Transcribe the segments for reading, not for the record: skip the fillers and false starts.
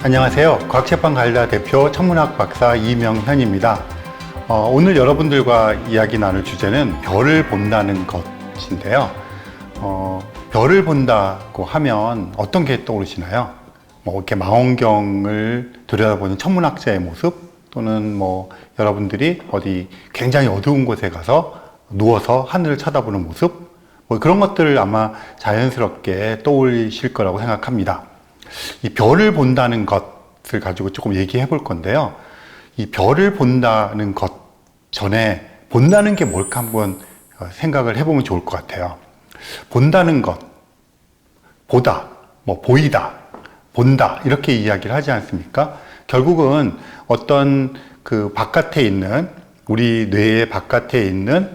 안녕하세요. 과학책방갈라 대표 천문학 박사 이명현입니다. 오늘 여러분들과 이야기 나눌 주제는 별을 본다는 것인데요. 별을 본다고 하면 어떤 게 떠오르시나요? 이렇게 망원경을 들여다보는 천문학자의 모습, 또는 여러분들이 어디 굉장히 어두운 곳에 가서 누워서 하늘을 쳐다보는 모습, 그런 것들을 아마 자연스럽게 떠올리실 거라고 생각합니다. 이 별을 본다는 것을 가지고 조금 얘기해 볼 건데요. 이 별을 본다는 것 전에 본다는 게 뭘까 한번 생각을 해보면 좋을 것 같아요. 본다는 것, 보다, 보이다, 본다 이렇게 이야기를 하지 않습니까? 결국은 어떤 그 바깥에 있는, 우리 뇌의 바깥에 있는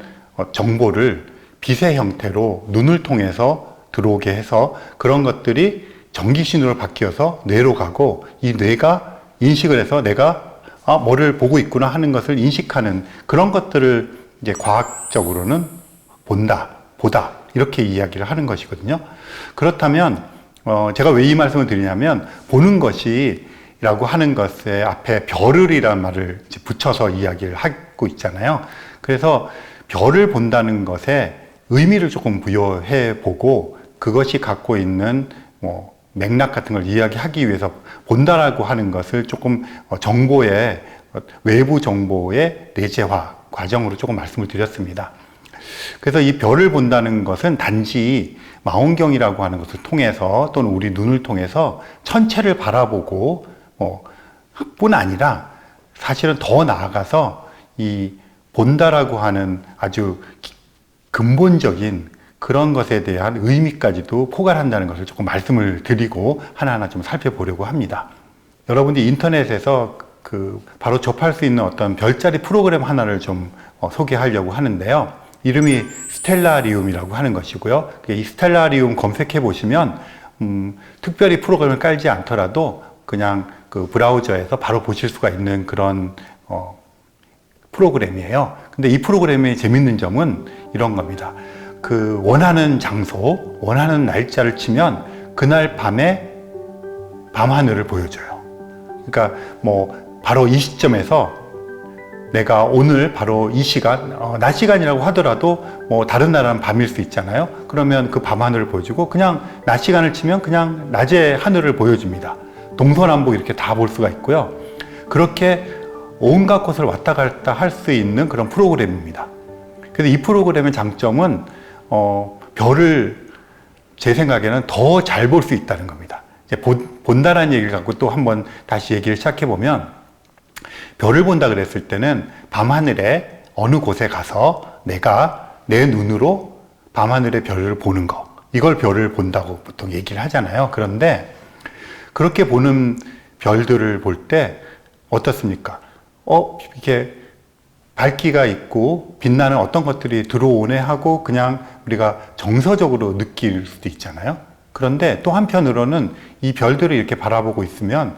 정보를 빛의 형태로 눈을 통해서 들어오게 해서 그런 것들이 전기 신호로 바뀌어서 뇌로 가고, 이 뇌가 인식을 해서 내가 뭐를 보고 있구나 하는 것을 인식하는 그런 것들을 이제 과학적으로는 본다, 보다 이렇게 이야기를 하는 것이거든요. 그렇다면 제가 왜 이 말씀을 드리냐면, 보는 것이라고 하는 것에 앞에 별을이라는 말을 붙여서 이야기를 하고 있잖아요. 그래서 별을 본다는 것에 의미를 조금 부여해 보고, 그것이 갖고 있는 맥락 같은 걸 이야기하기 위해서 본다라고 하는 것을 조금 정보의, 외부 정보의 내재화 과정으로 조금 말씀을 드렸습니다. 그래서 이 별을 본다는 것은 단지 망원경이라고 하는 것을 통해서, 또는 우리 눈을 통해서 천체를 바라보고 뿐 아니라, 사실은 더 나아가서 이 본다라고 하는 아주 근본적인 그런 것에 대한 의미까지도 포괄한다는 것을 조금 말씀을 드리고 하나하나 좀 살펴보려고 합니다. 여러분들이 인터넷에서 바로 접할 수 있는 어떤 별자리 프로그램 하나를 좀 소개하려고 하는데요. 이름이 스텔라리움이라고 하는 것이고요. 이 스텔라리움 검색해 보시면 특별히 프로그램을 깔지 않더라도 그냥 그 브라우저에서 바로 보실 수가 있는 그런 프로그램이에요. 근데 이 프로그램의 재밌는 점은 이런 겁니다. 원하는 장소, 원하는 날짜를 치면 그날 밤에 밤하늘을 보여줘요. 그러니까 바로 이 시점에서 내가 오늘 바로 이 시간, 낮 시간이라고 하더라도 다른 나라는 밤일 수 있잖아요. 그러면 그 밤하늘을 보여주고, 그냥 낮 시간을 치면 그냥 낮의 하늘을 보여줍니다. 동서남북 이렇게 다 볼 수가 있고요. 그렇게 온갖 곳을 왔다 갔다 할 수 있는 그런 프로그램입니다. 그래서 이 프로그램의 장점은 별을 제 생각에는 더 잘 볼 수 있다는 겁니다. 이제 본다라는 얘기를 갖고 또 한번 다시 얘기를 시작해 보면, 별을 본다 그랬을 때는 밤하늘에 어느 곳에 가서 내가 내 눈으로 밤하늘의 별을 보는 거, 이걸 별을 본다고 보통 얘기를 하잖아요. 그런데 그렇게 보는 별들을 볼 때 어떻습니까? 이렇게 밝기가 있고 빛나는 어떤 것들이 들어오네 하고 그냥 우리가 정서적으로 느낄 수도 있잖아요. 그런데 또 한편으로는 이 별들을 이렇게 바라보고 있으면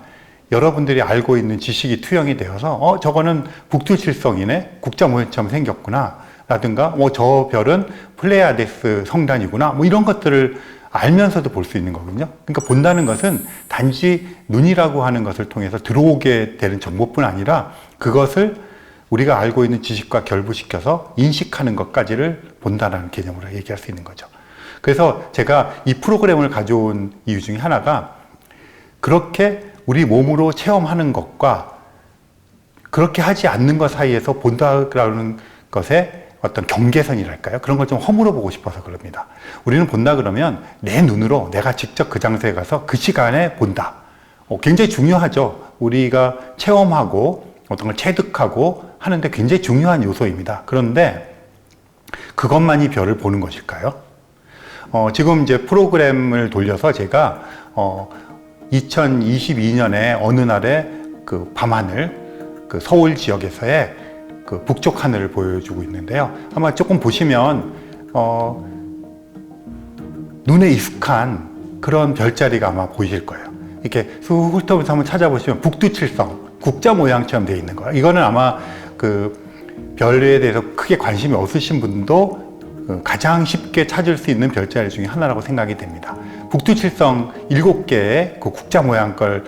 여러분들이 알고 있는 지식이 투영이 되어서 저거는 북두칠성이네, 국자 모형처럼 생겼구나 라든가 저 별은 플레이아데스 성단이구나, 이런 것들을 알면서도 볼 수 있는 거거든요. 그러니까 본다는 것은 단지 눈이라고 하는 것을 통해서 들어오게 되는 정보뿐 아니라 그것을 우리가 알고 있는 지식과 결부시켜서 인식하는 것까지를 본다는 개념으로 얘기할 수 있는 거죠. 그래서 제가 이 프로그램을 가져온 이유 중에 하나가, 그렇게 우리 몸으로 체험하는 것과 그렇게 하지 않는 것 사이에서 본다라는 것의 어떤 경계선이랄까요? 그런 걸 좀 허물어 보고 싶어서 그럽니다. 우리는 본다 그러면 내 눈으로 내가 직접 그 장소에 가서 그 시간에 본다. 굉장히 중요하죠. 우리가 체험하고 어떤 걸 체득하고 하는데 굉장히 중요한 요소입니다. 그런데 그것만이 별을 보는 것일까요? 지금 이제 프로그램을 돌려서 제가 2022년에 어느 날에 그 밤하늘, 그 서울 지역에서의 그 북쪽 하늘을 보여주고 있는데요. 아마 조금 보시면 눈에 익숙한 그런 별자리가 아마 보이실 거예요. 이렇게 훑어보면서 한번 찾아보시면 북두칠성, 국자 모양처럼 되어 있는 거예요. 이거는 아마 그 별에 대해서 크게 관심이 없으신 분도 가장 쉽게 찾을 수 있는 별자리 중에 하나라고 생각이 됩니다. 북두칠성 7개의 그 국자 모양 걸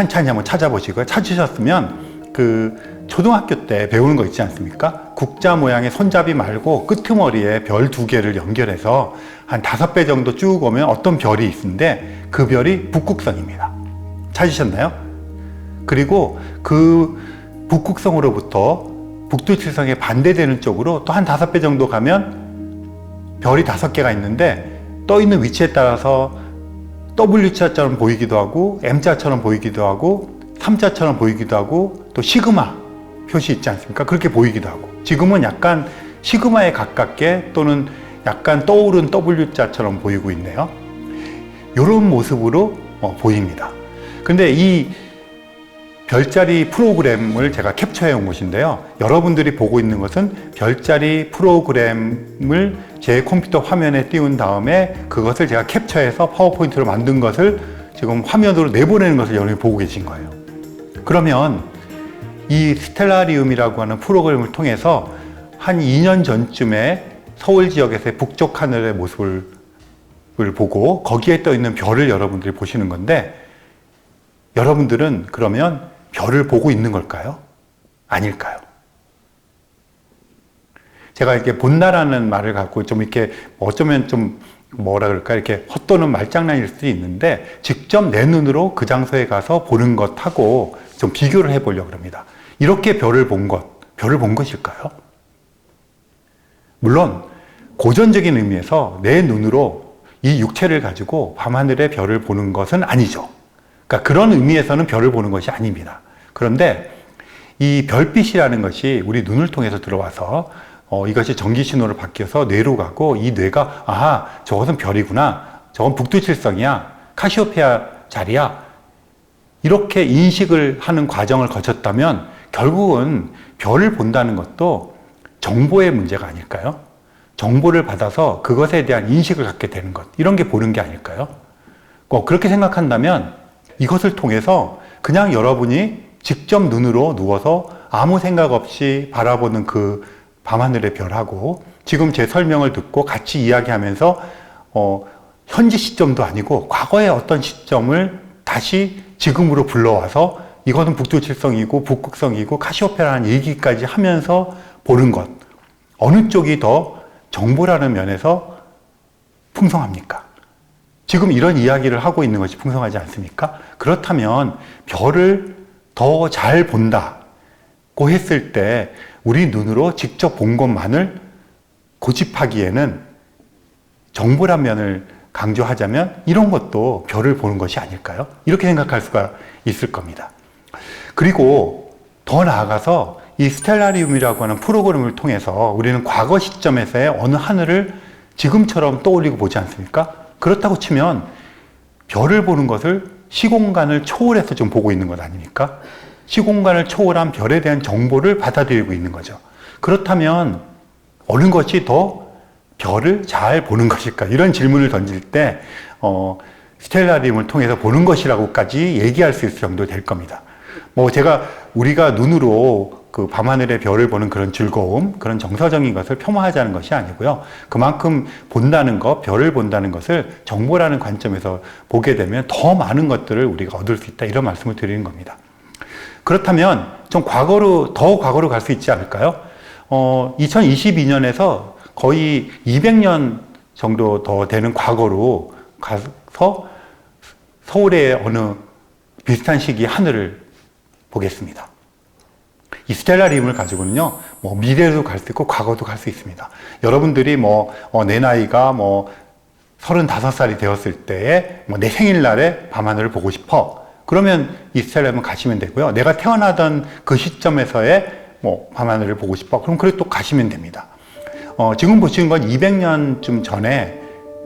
찬찬히 한번 찾아보시고요. 찾으셨으면 그 초등학교 때 배우는 거 있지 않습니까? 국자 모양의 손잡이 말고 끄트머리에 별 2개를 연결해서 한 5배 정도 쭉 오면 어떤 별이 있는데 그 별이 북극성입니다. 찾으셨나요? 그리고 그 북극성으로부터 북두칠성에 반대되는 쪽으로 또 한 5배 정도 가면 별이 5개가 있는데 떠 있는 위치에 따라서 W자처럼 보이기도 하고 M자처럼 보이기도 하고 3자처럼 보이기도 하고 또 시그마 표시 있지 않습니까? 그렇게 보이기도 하고 지금은 약간 시그마에 가깝게 또는 약간 떠오른 W자처럼 보이고 있네요. 이런 모습으로 보입니다. 근데 이 별자리 프로그램을 제가 캡처해 온 것인데요. 여러분들이 보고 있는 것은 별자리 프로그램을 제 컴퓨터 화면에 띄운 다음에 그것을 제가 캡처해서 파워포인트로 만든 것을 지금 화면으로 내보내는 것을 여러분이 보고 계신 거예요. 그러면 이 스텔라리움이라고 하는 프로그램을 통해서 한 2년 전쯤에 서울 지역에서의 북쪽 하늘의 모습을 보고 거기에 떠 있는 별을 여러분들이 보시는 건데 여러분들은 그러면 별을 보고 있는 걸까요? 아닐까요? 제가 이렇게 본다라는 말을 갖고 좀 이렇게 어쩌면 좀 뭐라 그럴까 이렇게 헛도는 말장난일 수도 있는데 직접 내 눈으로 그 장소에 가서 보는 것하고 좀 비교를 해보려고 합니다. 이렇게 별을 본 것일까요? 물론 고전적인 의미에서 내 눈으로 이 육체를 가지고 밤하늘의 별을 보는 것은 아니죠. 그러니까 그런 의미에서는 별을 보는 것이 아닙니다. 그런데 이 별빛이라는 것이 우리 눈을 통해서 들어와서 이것이 전기 신호를 바뀌어서 뇌로 가고 이 뇌가 아하 저것은 별이구나 저건 북두칠성이야 카시오페아 자리야 이렇게 인식을 하는 과정을 거쳤다면 결국은 별을 본다는 것도 정보의 문제가 아닐까요? 정보를 받아서 그것에 대한 인식을 갖게 되는 것 이런 게 보는 게 아닐까요? 그렇게 생각한다면 이것을 통해서 그냥 여러분이 직접 눈으로 누워서 아무 생각 없이 바라보는 그 밤하늘의 별하고 지금 제 설명을 듣고 같이 이야기하면서 현재 시점도 아니고 과거의 어떤 시점을 다시 지금으로 불러와서 이것은 북두칠성이고 북극성이고 카시오페라는 얘기까지 하면서 보는 것 어느 쪽이 더 정보라는 면에서 풍성합니까? 지금 이런 이야기를 하고 있는 것이 풍성하지 않습니까? 그렇다면 별을 더 잘 본다고 했을 때 우리 눈으로 직접 본 것만을 고집하기에는 정보란 면을 강조하자면 이런 것도 별을 보는 것이 아닐까요? 이렇게 생각할 수가 있을 겁니다. 그리고 더 나아가서 이 스텔라리움이라고 하는 프로그램을 통해서 우리는 과거 시점에서의 어느 하늘을 지금처럼 떠올리고 보지 않습니까? 그렇다고 치면 별을 보는 것을 시공간을 초월해서 좀 보고 있는 것 아닙니까? 시공간을 초월한 별에 대한 정보를 받아들이고 있는 거죠. 그렇다면 어느 것이 더 별을 잘 보는 것일까? 이런 질문을 던질 때 스텔라리움을 통해서 보는 것이라고까지 얘기할 수 있을 정도 될 겁니다. 우리가 눈으로 그 밤하늘의 별을 보는 그런 즐거움, 그런 정서적인 것을 폄하하자는 것이 아니고요. 그만큼 본다는 것, 별을 본다는 것을 정보라는 관점에서 보게 되면 더 많은 것들을 우리가 얻을 수 있다. 이런 말씀을 드리는 겁니다. 그렇다면 좀 더 과거로 갈 수 있지 않을까요? 2022년에서 거의 200년 정도 더 되는 과거로 가서 서울의 어느 비슷한 시기 하늘을 보겠습니다. 이 스텔라리움을 가지고는요, 미래도 갈 수 있고 과거도 갈 수 있습니다. 여러분들이 내 나이가 35살이 되었을 때에 내 생일날에 밤하늘을 보고 싶어. 그러면 이 스텔라리움을 가시면 되고요. 내가 태어나던 그 시점에서의 밤하늘을 보고 싶어. 그럼 그래 또 가시면 됩니다. 지금 보시는 건 200년쯤 전에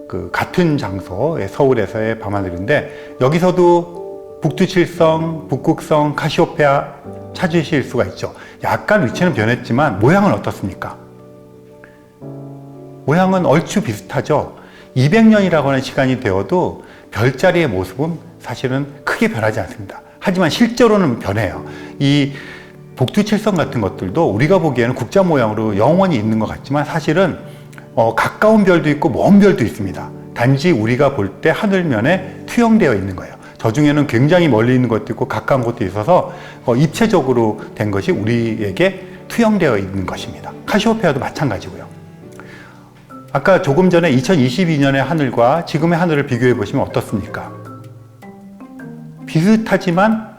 그 같은 장소의 서울에서의 밤하늘인데 여기서도 북두칠성, 북극성, 카시오페아 찾으실 수가 있죠. 약간 위치는 변했지만 모양은 어떻습니까? 모양은 얼추 비슷하죠. 200년이라고 하는 시간이 되어도 별자리의 모습은 사실은 크게 변하지 않습니다. 하지만 실제로는 변해요. 이 북두칠성 같은 것들도 우리가 보기에는 국자 모양으로 영원히 있는 것 같지만 사실은 가까운 별도 있고 먼 별도 있습니다. 단지 우리가 볼 때 하늘면에 투영되어 있는 거예요. 저 중에는 굉장히 멀리 있는 것도 있고 가까운 것도 있어서 입체적으로 된 것이 우리에게 투영되어 있는 것입니다. 카시오페아도 마찬가지고요. 아까 조금 전에 2022년의 하늘과 지금의 하늘을 비교해 보시면 어떻습니까? 비슷하지만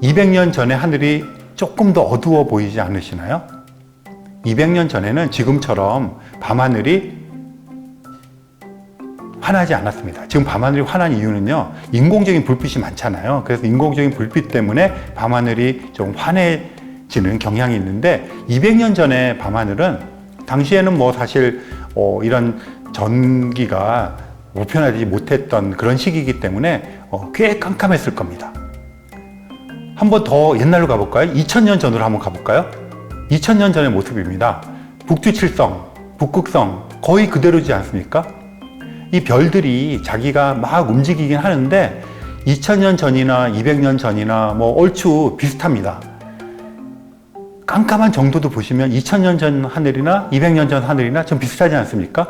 200년 전의 하늘이 조금 더 어두워 보이지 않으시나요? 200년 전에는 지금처럼 밤하늘이 환하지 않았습니다. 지금 밤하늘이 환한 이유는요, 인공적인 불빛이 많잖아요. 그래서 인공적인 불빛 때문에 밤하늘이 좀 환해지는 경향이 있는데, 200년 전의 밤하늘은 당시에는 뭐 사실 이런 전기가 보편화되지 못했던 그런 시기이기 때문에 꽤 깜깜했을 겁니다. 한번 더 옛날로 가볼까요? 2000년 전으로 한번 가볼까요? 2000년 전의 모습입니다. 북두칠성, 북극성 거의 그대로지 않습니까? 이 별들이 자기가 막 움직이긴 하는데 2000년 전이나 200년 전이나 뭐 얼추 비슷합니다. 깜깜한 정도도 보시면 2000년 전 하늘이나 200년 전 하늘이나 좀 비슷하지 않습니까?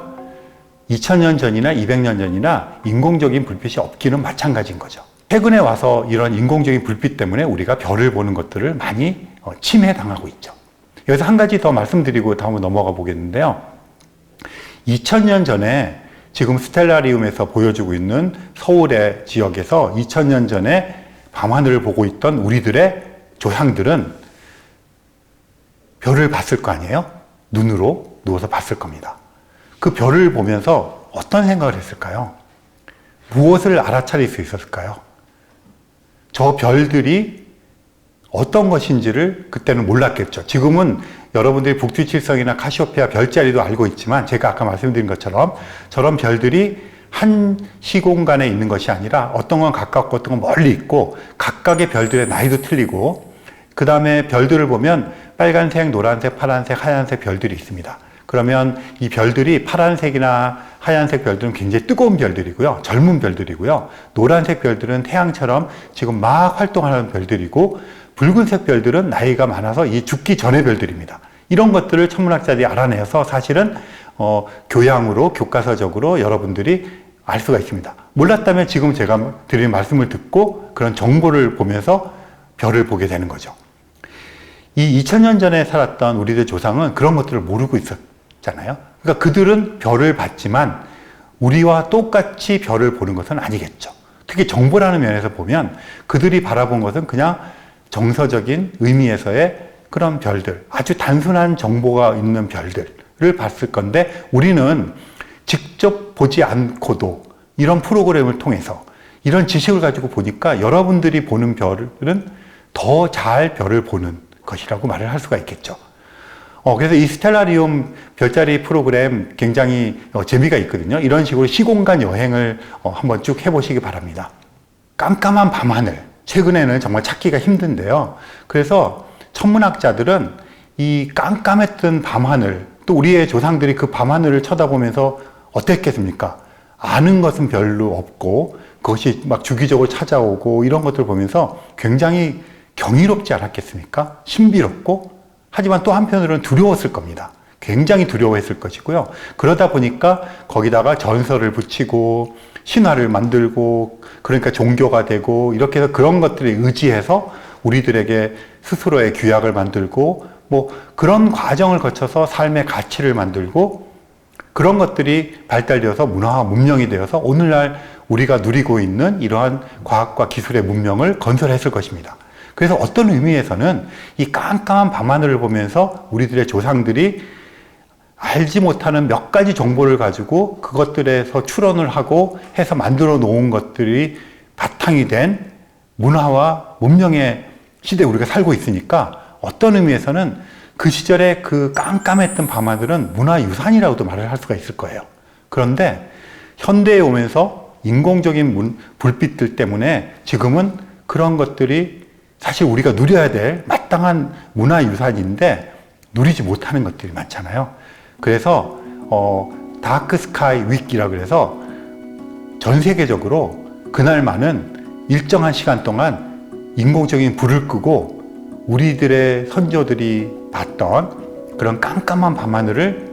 2000년 전이나 200년 전이나 인공적인 불빛이 없기는 마찬가지인 거죠. 최근에 와서 이런 인공적인 불빛 때문에 우리가 별을 보는 것들을 많이 침해당하고 있죠. 여기서 한 가지 더 말씀드리고 다음으로 넘어가 보겠는데요. 2000년 전에 지금 스텔라리움에서 보여주고 있는 서울의 지역에서 2000년 전에 밤하늘을 보고 있던 우리들의 조상들은 별을 봤을 거 아니에요? 눈으로 누워서 봤을 겁니다. 그 별을 보면서 어떤 생각을 했을까요? 무엇을 알아차릴 수 있었을까요? 저 별들이 어떤 것인지를 그때는 몰랐겠죠. 지금은 여러분들이 북두칠성이나 카시오페아 별자리도 알고 있지만 제가 아까 말씀드린 것처럼 저런 별들이 한 시공간에 있는 것이 아니라 어떤 건 가깝고 어떤 건 멀리 있고 각각의 별들의 나이도 틀리고 그 다음에 별들을 보면 빨간색, 노란색, 파란색, 하얀색 별들이 있습니다. 그러면 이 별들이 파란색이나 하얀색 별들은 굉장히 뜨거운 별들이고요. 젊은 별들이고요. 노란색 별들은 태양처럼 지금 막 활동하는 별들이고 붉은색 별들은 나이가 많아서 이 죽기 전의 별들입니다. 이런 것들을 천문학자들이 알아내서 사실은 교양으로 교과서적으로 여러분들이 알 수가 있습니다. 몰랐다면 지금 제가 드린 말씀을 듣고 그런 정보를 보면서 별을 보게 되는 거죠. 이 2000년 전에 살았던 우리들 조상은 그런 것들을 모르고 있었잖아요. 그러니까 그들은 별을 봤지만 우리와 똑같이 별을 보는 것은 아니겠죠. 특히 정보라는 면에서 보면 그들이 바라본 것은 그냥 정서적인 의미에서의 그런 별들, 아주 단순한 정보가 있는 별들을 봤을 건데 우리는 직접 보지 않고도 이런 프로그램을 통해서 이런 지식을 가지고 보니까 여러분들이 보는 별은 더 잘 별을 보는 것이라고 말을 할 수가 있겠죠. 그래서 이 스텔라리움 별자리 프로그램 굉장히 재미가 있거든요. 이런 식으로 시공간 여행을 한번 쭉 해보시기 바랍니다. 깜깜한 밤하늘, 최근에는 정말 찾기가 힘든데요. 그래서 천문학자들은 이 깜깜했던 밤하늘, 또 우리의 조상들이 그 밤하늘을 쳐다보면서 어땠겠습니까? 아는 것은 별로 없고 그것이 막 주기적으로 찾아오고 이런 것들을 보면서 굉장히 경이롭지 않았겠습니까? 신비롭고 하지만 또 한편으로는 두려웠을 겁니다. 굉장히 두려워했을 것이고요. 그러다 보니까 거기다가 전설을 붙이고 신화를 만들고 그러니까 종교가 되고 이렇게 해서 그런 것들에 의지해서 우리들에게 스스로의 규약을 만들고 뭐 그런 과정을 거쳐서 삶의 가치를 만들고 그런 것들이 발달되어서 문화와 문명이 되어서 오늘날 우리가 누리고 있는 이러한 과학과 기술의 문명을 건설했을 것입니다. 그래서 어떤 의미에서는 이 깜깜한 밤하늘을 보면서 우리들의 조상들이 알지 못하는 몇 가지 정보를 가지고 그것들에서 추론을 하고 해서 만들어 놓은 것들이 바탕이 된 문화와 문명의 시대에 우리가 살고 있으니까 어떤 의미에서는 그 시절에 그 깜깜했던 밤하늘은 문화유산이라고도 말을 할 수가 있을 거예요. 그런데 현대에 오면서 인공적인 불빛들 때문에 지금은 그런 것들이 사실 우리가 누려야 될 마땅한 문화유산인데 누리지 못하는 것들이 많잖아요. 그래서 다크 스카이 위크라고 그래서 전 세계적으로 그날만은 일정한 시간 동안 인공적인 불을 끄고 우리들의 선조들이 봤던 그런 깜깜한 밤하늘을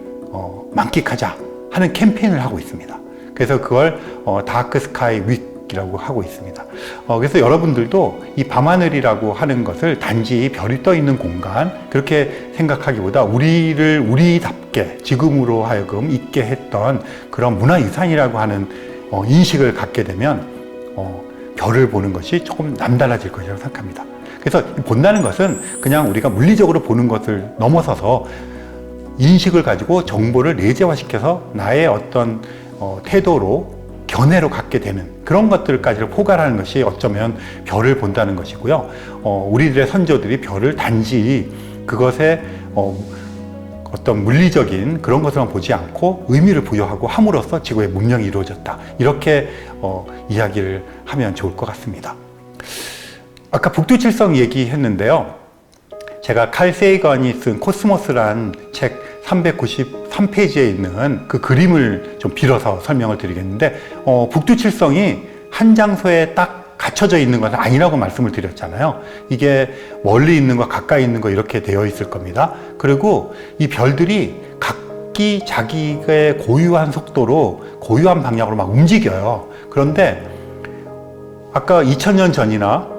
만끽하자 하는 캠페인을 하고 있습니다. 그래서 그걸 다크 스카이 위크 인식이라고 하고 있습니다. 그래서 여러분들도 이 밤하늘이라고 하는 것을 단지 별이 떠 있는 공간 그렇게 생각하기보다 우리를 우리답게 지금으로 하여금 있게 했던 그런 문화유산이라고 하는 인식을 갖게 되면 별을 보는 것이 조금 남달라질 것이라고 생각합니다. 그래서 본다는 것은 그냥 우리가 물리적으로 보는 것을 넘어서서 인식을 가지고 정보를 내재화시켜서 나의 어떤 태도로 견해로 갖게 되는 그런 것들까지를 포괄하는 것이 어쩌면 별을 본다는 것이고요. 우리들의 선조들이 별을 단지 그것에 어떤 물리적인 그런 것을만 보지 않고 의미를 부여하고 함으로써 지구의 문명이 이루어졌다. 이렇게 이야기를 하면 좋을 것 같습니다. 아까 북두칠성 얘기했는데요. 제가 칼 세이건이 쓴 코스모스란 책 393페이지에 있는 그 그림을 좀 빌어서 설명을 드리겠는데 북두칠성이 한 장소에 딱 갖춰져 있는 것은 아니라고 말씀을 드렸잖아요. 이게 멀리 있는 거 가까이 있는 거 이렇게 되어 있을 겁니다. 그리고 이 별들이 각기 자기의 고유한 속도로 고유한 방향으로 막 움직여요. 그런데 아까 2000년 전이나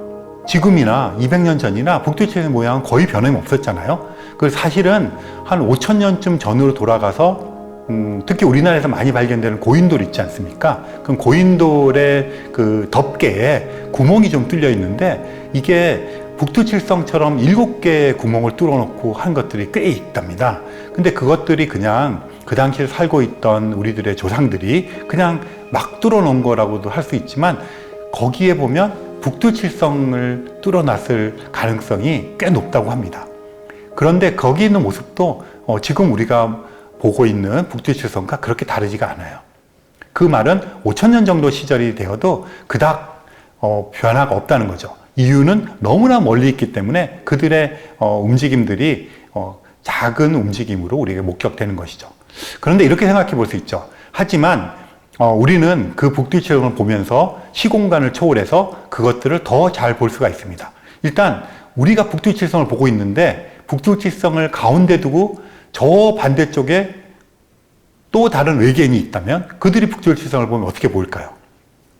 지금이나 200년 전이나 북두칠성의 모양은 거의 변함이 없었잖아요. 그 사실은 한 5000년쯤 전으로 돌아가서 특히 우리나라에서 많이 발견되는 고인돌 있지 않습니까? 그럼 고인돌의 그 덮개에 구멍이 좀 뚫려 있는데 이게 북두칠성처럼 7개의 구멍을 뚫어놓고 한 것들이 꽤 있답니다. 근데 그것들이 그냥 그 당시에 살고 있던 우리들의 조상들이 그냥 막 뚫어놓은 거라고도 할 수 있지만 거기에 보면 북두칠성을 뚫어놨을 가능성이 꽤 높다고 합니다. 그런데 거기 있는 모습도 지금 우리가 보고 있는 북두칠성과 그렇게 다르지가 않아요. 그 말은 5000년 정도 시절이 되어도 그닥 변화가 없다는 거죠. 이유는 너무나 멀리 있기 때문에 그들의 움직임들이 작은 움직임으로 우리에게 목격되는 것이죠. 그런데 이렇게 생각해 볼 수 있죠. 하지만 우리는 그 북두칠성을 보면서 시공간을 초월해서 그것들을 더 잘 볼 수가 있습니다. 일단 우리가 북두칠성을 보고 있는데 북두칠성을 가운데 두고 저 반대쪽에 또 다른 외계인이 있다면 그들이 북두칠성을 보면 어떻게 보일까요?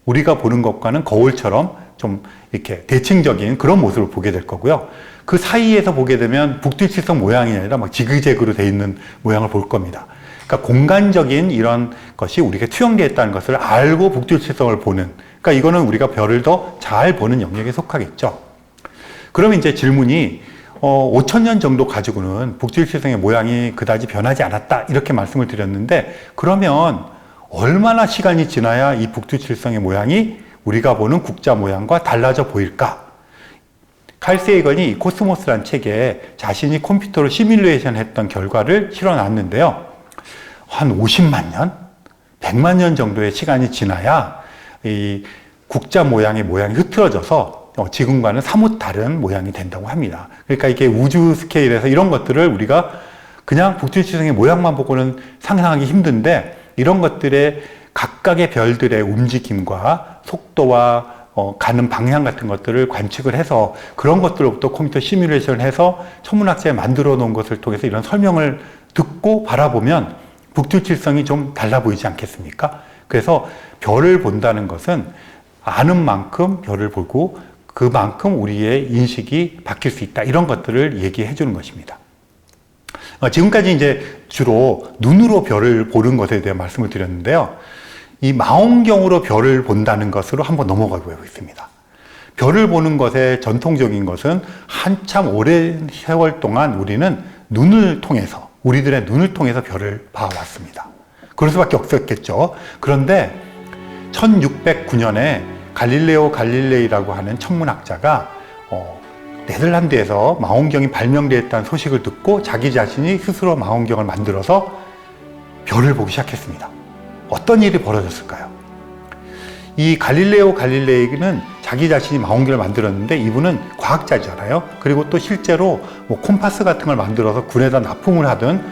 우리가 보는 것과는 거울처럼 좀 이렇게 대칭적인 그런 모습을 보게 될 거고요. 그 사이에서 보게 되면 북두칠성 모양이 아니라 막 지그재그로 되어 있는 모양을 볼 겁니다. 그러니까 공간적인 이런 것이 우리가 투영되어 있다는 것을 알고 북두칠성을 보는, 그러니까 이거는 우리가 별을 더 잘 보는 영역에 속하겠죠. 그러면 이제 질문이 5000년 정도 가지고는 북두칠성의 모양이 그다지 변하지 않았다 이렇게 말씀을 드렸는데 그러면 얼마나 시간이 지나야 이 북두칠성의 모양이 우리가 보는 국자 모양과 달라져 보일까? 칼 세이건이 코스모스란 책에 자신이 컴퓨터로 시뮬레이션 했던 결과를 실어놨는데요. 한 50만 년? 100만 년 정도의 시간이 지나야 이 국자 모양이 흐트러져서 지금과는 사뭇 다른 모양이 된다고 합니다. 그러니까 이게 우주 스케일에서 이런 것들을 우리가 그냥 북두칠성의 모양만 보고는 상상하기 힘든데 이런 것들의 각각의 별들의 움직임과 속도와 가는 방향 같은 것들을 관측을 해서 그런 것들로부터 컴퓨터 시뮬레이션을 해서 천문학자에 만들어 놓은 것을 통해서 이런 설명을 듣고 바라보면 북두칠성이 좀 달라 보이지 않겠습니까? 그래서 별을 본다는 것은 아는 만큼 별을 보고 그만큼 우리의 인식이 바뀔 수 있다. 이런 것들을 얘기해 주는 것입니다. 지금까지 이제 주로 눈으로 별을 보는 것에 대해 말씀을 드렸는데요. 이 망원경으로 별을 본다는 것으로 한번 넘어가 보겠습니다. 별을 보는 것의 전통적인 것은 한참 오랜 세월 동안 우리는 우리들의 눈을 통해서 별을 봐왔습니다. 그럴 수밖에 없었겠죠. 그런데 1609년에 갈릴레오 갈릴레이라고 하는 천문학자가 네덜란드에서 망원경이 발명되었다는 소식을 듣고 자기 자신이 스스로 망원경을 만들어서 별을 보기 시작했습니다. 어떤 일이 벌어졌을까요? 이 갈릴레오 갈릴레이는 자기 자신이 망원경을 만들었는데 이분은 과학자잖아요. 그리고 또 실제로 콤파스 같은 걸 만들어서 군에다 납품을 하던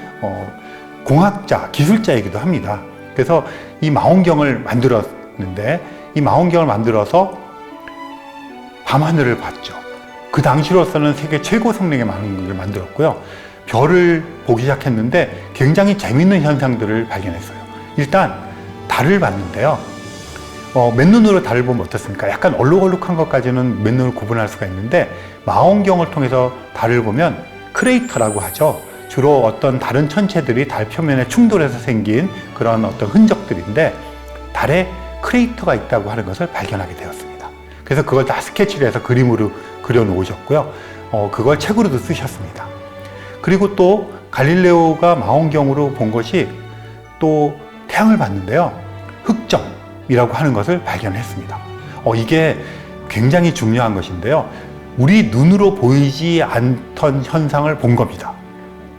공학자, 기술자이기도 합니다. 그래서 이 망원경을 만들었는데 이 망원경을 만들어서 밤하늘을 봤죠. 그 당시로서는 세계 최고 성능의 망원경을 만들었고요. 별을 보기 시작했는데 굉장히 재밌는 현상들을 발견했어요. 일단 달을 봤는데요. 맨눈으로 달을 보면 어떻습니까? 약간 얼룩얼룩한 것까지는 맨눈으로 구분할 수가 있는데 망원경을 통해서 달을 보면 크레이터라고 하죠. 주로 어떤 다른 천체들이 달 표면에 충돌해서 생긴 그런 어떤 흔적들인데 달에 크레이터가 있다고 하는 것을 발견하게 되었습니다. 그래서 그걸 다 스케치를 해서 그림으로 그려 놓으셨고요. 그걸 책으로도 쓰셨습니다. 그리고 또 갈릴레오가 망원경으로 본 것이 또 태양을 봤는데요. 흑점이라고 하는 것을 발견했습니다. 이게 굉장히 중요한 것인데요. 우리 눈으로 보이지 않던 현상을 본 겁니다.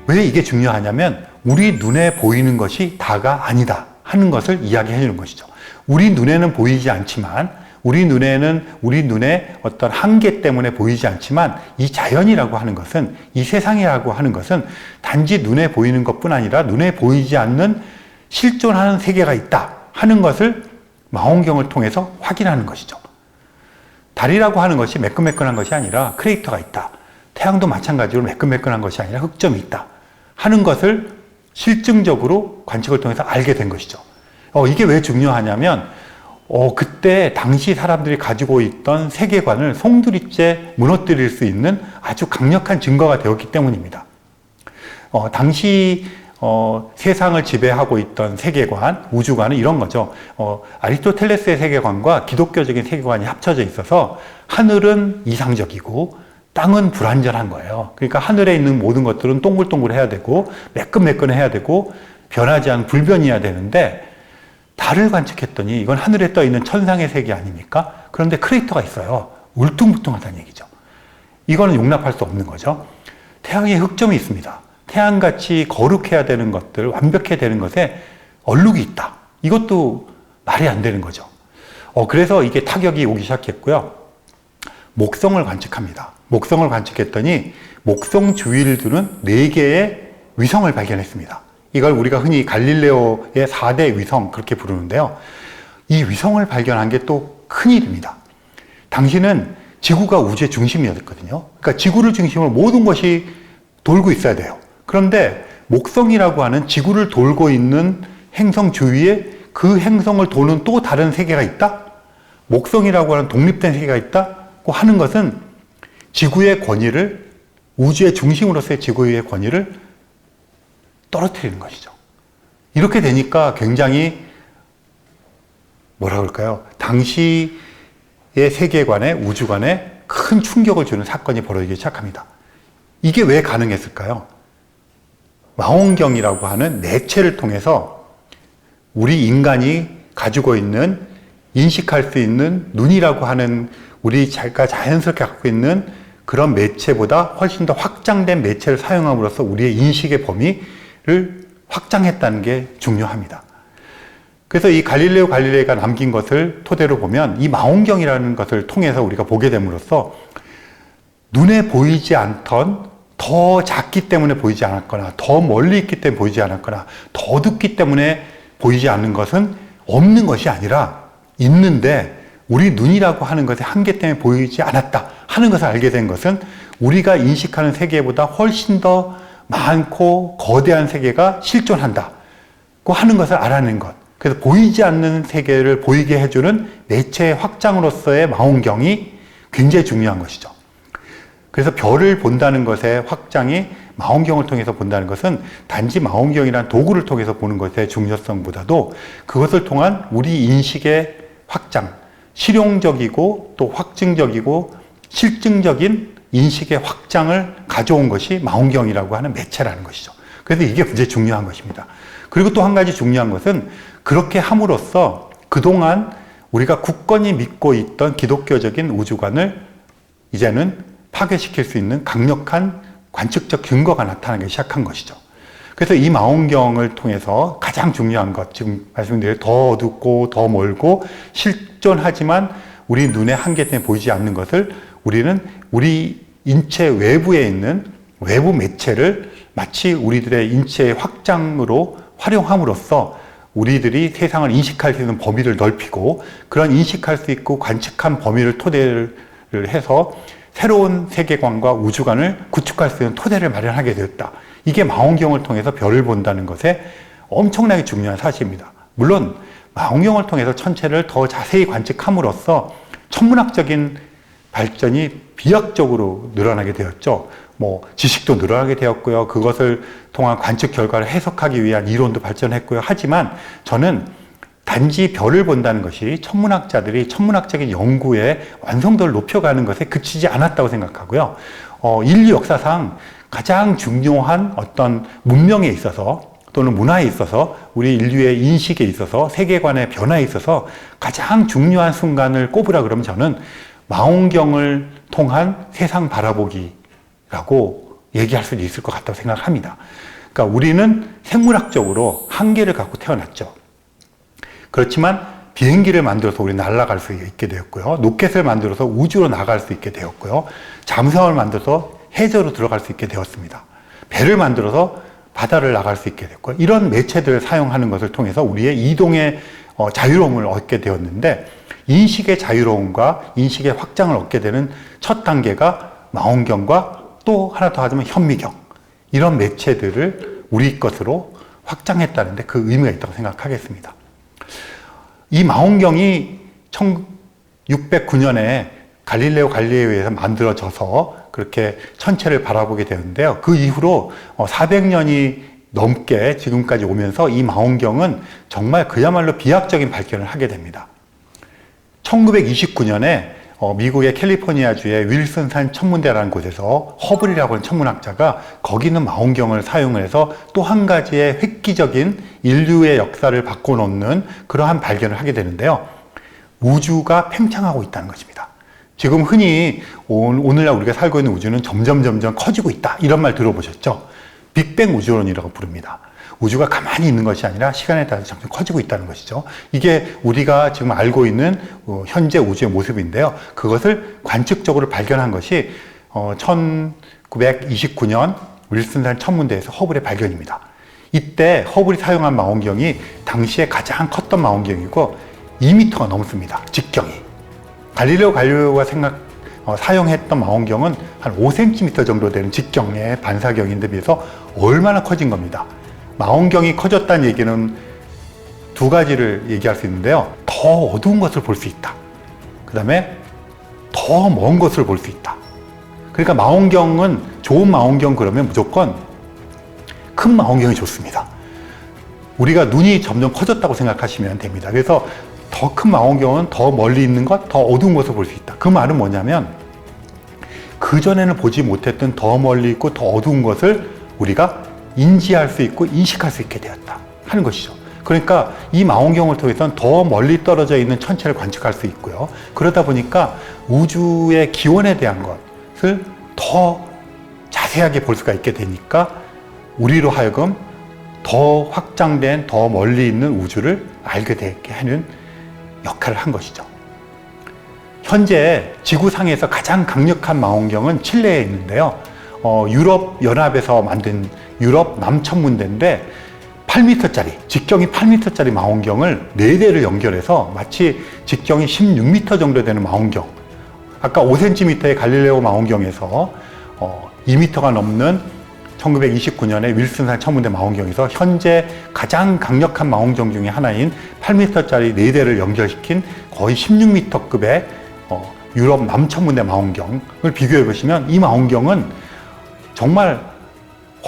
왜 이게 중요하냐면 우리 눈에 보이는 것이 다가 아니다 하는 것을 이야기해 주는 것이죠. 우리 눈에는 보이지 않지만 우리 눈의 어떤 한계 때문에 보이지 않지만 이 자연이라고 하는 것은 이 세상이라고 하는 것은 단지 눈에 보이는 것뿐 아니라 눈에 보이지 않는 실존하는 세계가 있다 하는 것을 망원경을 통해서 확인하는 것이죠. 달이라고 하는 것이 매끈매끈한 것이 아니라 크레이터가 있다. 태양도 마찬가지로 매끈매끈한 것이 아니라 흑점이 있다 하는 것을 실증적으로 관측을 통해서 알게 된 것이죠. 이게 왜 중요하냐면 그때 당시 사람들이 가지고 있던 세계관을 송두리째 무너뜨릴 수 있는 아주 강력한 증거가 되었기 때문입니다. 당시 세상을 지배하고 있던 세계관, 우주관은 이런 거죠. 아리스토텔레스의 세계관과 기독교적인 세계관이 합쳐져 있어서 하늘은 이상적이고 땅은 불완전한 거예요. 그러니까 하늘에 있는 모든 것들은 동글동글해야 되고 매끈매끈해야 되고 변하지 않은 불변이어야 되는데 달을 관측했더니 이건 하늘에 떠 있는 천상의 세계 아닙니까? 그런데 크레이터가 있어요. 울퉁불퉁하다는 얘기죠. 이거는 용납할 수 없는 거죠. 태양에 흑점이 있습니다. 태양같이 거룩해야 되는 것들, 완벽해야 되는 것에 얼룩이 있다. 이것도 말이 안 되는 거죠. 그래서 이게 타격이 오기 시작했고요. 목성을 관측합니다. 목성을 관측했더니 목성 주위를 두는 4개의 위성을 발견했습니다. 이걸 우리가 흔히 갈릴레오의 4대 위성 그렇게 부르는데요. 이 위성을 발견한 게 또 큰일입니다. 당시는 지구가 우주의 중심이었거든요. 그러니까 지구를 중심으로 모든 것이 돌고 있어야 돼요. 그런데 목성이라고 하는 지구를 돌고 있는 행성 주위에 그 행성을 도는 또 다른 세계가 있다? 목성이라고 하는 독립된 세계가 있다고 하는 것은 지구의 권위를, 우주의 중심으로서의 지구의 권위를 떨어뜨리는 것이죠. 이렇게 되니까 굉장히 뭐라 그럴까요? 당시의 세계관에, 우주관에 큰 충격을 주는 사건이 벌어지기 시작합니다. 이게 왜 가능했을까요? 망원경이라고 하는 매체를 통해서 우리 인간이 가지고 있는, 인식할 수 있는 눈이라고 하는 우리가 자연스럽게 갖고 있는 그런 매체보다 훨씬 더 확장된 매체를 사용함으로써 우리의 인식의 범위를 확장했다는 게 중요합니다. 그래서 이 갈릴레오 갈릴레이가 남긴 것을 토대로 보면 이 망원경이라는 것을 통해서 우리가 보게 됨으로써 눈에 보이지 않던, 더 작기 때문에 보이지 않았거나 더 멀리 있기 때문에 보이지 않았거나 더 어둡기 때문에 보이지 않는 것은 없는 것이 아니라 있는데 우리 눈이라고 하는 것의 한계 때문에 보이지 않았다 하는 것을 알게 된 것은 우리가 인식하는 세계보다 훨씬 더 많고 거대한 세계가 실존한다고 하는 것을 알아낸 것. 그래서 보이지 않는 세계를 보이게 해주는 매체의 확장으로서의 망원경이 굉장히 중요한 것이죠. 그래서 별을 본다는 것의 확장이 망원경을 통해서 본다는 것은 단지 망원경이라는 도구를 통해서 보는 것의 중요성보다도 그것을 통한 우리 인식의 확장, 실용적이고 또 확증적이고 실증적인 인식의 확장을 가져온 것이 망원경이라고 하는 매체라는 것이죠. 그래서 이게 굉장히 중요한 것입니다. 그리고 또 한 가지 중요한 것은 그렇게 함으로써 그동안 우리가 굳건히 믿고 있던 기독교적인 우주관을 이제는 파괴시킬 수 있는 강력한 관측적 증거가 나타나기 시작한 것이죠. 그래서 이 망원경을 통해서 가장 중요한 것, 지금 말씀드린 더 어둡고 더 멀고 실존하지만 우리 눈의 한계 때문에 보이지 않는 것을 우리는 우리 인체 외부에 있는 외부 매체를 마치 우리들의 인체의 확장으로 활용함으로써 우리들이 세상을 인식할 수 있는 범위를 넓히고 그런 인식할 수 있고 관측한 범위를 토대를 해서 새로운 세계관과 우주관을 구축할 수 있는 토대를 마련하게 되었다. 이게 망원경을 통해서 별을 본다는 것에 엄청나게 중요한 사실입니다. 물론 망원경을 통해서 천체를 더 자세히 관측함으로써 천문학적인 발전이 비약적으로 늘어나게 되었죠. 지식도 늘어나게 되었고요. 그것을 통한 관측 결과를 해석하기 위한 이론도 발전했고요. 하지만 저는 단지 별을 본다는 것이 천문학자들이 천문학적인 연구의 완성도를 높여가는 것에 그치지 않았다고 생각하고요. 인류 역사상 가장 중요한 어떤 문명에 있어서 또는 문화에 있어서 우리 인류의 인식에 있어서 세계관의 변화에 있어서 가장 중요한 순간을 꼽으라 그러면 저는 망원경을 통한 세상 바라보기라고 얘기할 수 있을 것 같다고 생각합니다. 그러니까 우리는 생물학적으로 한계를 갖고 태어났죠. 그렇지만 비행기를 만들어서 우리 날아갈 수 있게 되었고요. 로켓을 만들어서 우주로 나갈 수 있게 되었고요. 잠수함을 만들어서 해저로 들어갈 수 있게 되었습니다. 배를 만들어서 바다를 나갈 수 있게 됐고요. 이런 매체들을 사용하는 것을 통해서 우리의 이동의 자유로움을 얻게 되었는데, 인식의 자유로움과 인식의 확장을 얻게 되는 첫 단계가 망원경과 또 하나 더 하자면 현미경, 이런 매체들을 우리 것으로 확장했다는 데 그 의미가 있다고 생각하겠습니다. 이 망원경이 1609년에 갈릴레오 갈릴레이에 의해서 만들어져서 그렇게 천체를 바라보게 되는데요. 그 이후로 400년이 넘게 지금까지 오면서 이 망원경은 정말 그야말로 비약적인 발견을 하게 됩니다. 1929년에 미국의 캘리포니아주의 윌슨산 천문대라는 곳에서 허블이라고 하는 천문학자가 거기 있는 망원경을 사용을 해서 또 한 가지의 획기적인 인류의 역사를 바꿔놓는 그러한 발견을 하게 되는데요. 우주가 팽창하고 있다는 것입니다. 지금 흔히 오늘날 우리가 살고 있는 우주는 점점 커지고 있다, 이런 말 들어보셨죠? 빅뱅 우주론이라고 부릅니다. 우주가 가만히 있는 것이 아니라 시간에 따라서 점점 커지고 있다는 것이죠. 이게 우리가 지금 알고 있는 현재 우주의 모습인데요. 그것을 관측적으로 발견한 것이 1929년 윌슨산 천문대에서 허블의 발견입니다. 이때 허블이 사용한 망원경이 당시에 가장 컸던 망원경이고 2m가 넘습니다. 직경이. 갈릴레오 갈릴레오가 사용했던 망원경은 한 5cm 정도 되는 직경의 반사경인데 비해서 얼마나 커진 겁니다. 망원경이 커졌다는 얘기는 두 가지를 얘기할 수 있는데요. 더 어두운 것을 볼 수 있다. 그 다음에 더 먼 것을 볼 수 있다. 그러니까 망원경은, 좋은 망원경 그러면 무조건 큰 망원경이 좋습니다. 우리가 눈이 점점 커졌다고 생각하시면 됩니다. 그래서 더 큰 망원경은 더 멀리 있는 것, 더 어두운 것을 볼 수 있다. 그 말은 뭐냐면 그전에는 보지 못했던 더 멀리 있고 더 어두운 것을 우리가 인지할 수 있고 인식할 수 있게 되었다 하는 것이죠. 그러니까 이 망원경을 통해서는 더 멀리 떨어져 있는 천체를 관측할 수 있고요. 그러다 보니까 우주의 기원에 대한 것을 더 자세하게 볼 수가 있게 되니까 우리로 하여금 더 확장된, 더 멀리 있는 우주를 알게 되게 하는 역할을 한 것이죠. 현재 지구상에서 가장 강력한 망원경은 칠레에 있는데요. 유럽 연합에서 만든 유럽 남천문대인데 8m짜리, 직경이 8m짜리 망원경을 4대를 연결해서 마치 직경이 16m 정도 되는 망원경, 아까 5cm의 갈릴레오 망원경에서 2m가 넘는 1929년에 윌슨산 천문대 망원경에서 현재 가장 강력한 망원경 중에 하나인 8m짜리 4대를 연결시킨 거의 16m급의 유럽 남천문대 망원경을 비교해 보시면 이 망원경은 정말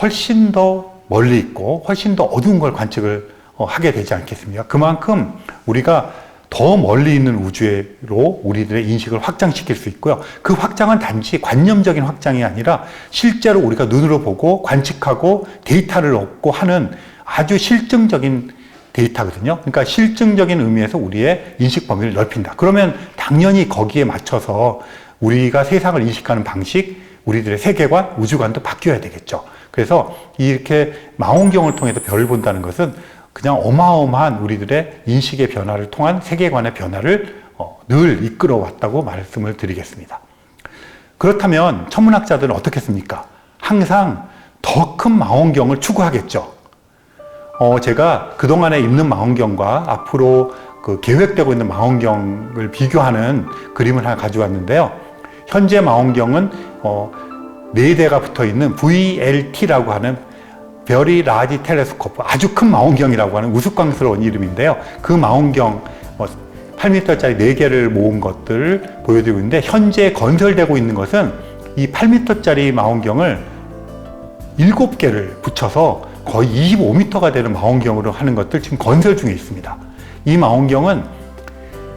훨씬 더 멀리 있고 훨씬 더 어두운 걸 관측을 하게 되지 않겠습니까? 그만큼 우리가 더 멀리 있는 우주로 우리들의 인식을 확장시킬 수 있고요. 그 확장은 단지 관념적인 확장이 아니라 실제로 우리가 눈으로 보고 관측하고 데이터를 얻고 하는 아주 실증적인 데이터거든요. 그러니까 실증적인 의미에서 우리의 인식 범위를 넓힌다. 그러면 당연히 거기에 맞춰서 우리가 세상을 인식하는 방식, 우리들의 세계관, 우주관도 바뀌어야 되겠죠. 그래서 이렇게 망원경을 통해서 별을 본다는 것은 그냥 어마어마한 우리들의 인식의 변화를 통한 세계관의 변화를 늘 이끌어 왔다고 말씀을 드리겠습니다. 그렇다면 천문학자들은 어떻겠습니까? 항상 더 큰 망원경을 추구하겠죠. 제가 그동안에 있는 망원경과 앞으로 계획되고 있는 망원경을 비교하는 그림을 하나 가져왔는데요. 현재 망원경은 4대가 붙어 있는 VLT라고 하는 베리 라지 텔레스코프, 아주 큰 망원경이라고 하는 우스꽝스러운 이름인데요. 그 망원경 8m짜리 4개를 모은 것들을 보여드리고 있는데, 현재 건설되고 있는 것은 이 8m짜리 망원경을 7개를 붙여서 거의 25m가 되는 망원경으로 하는 것들 지금 건설 중에 있습니다. 이 망원경은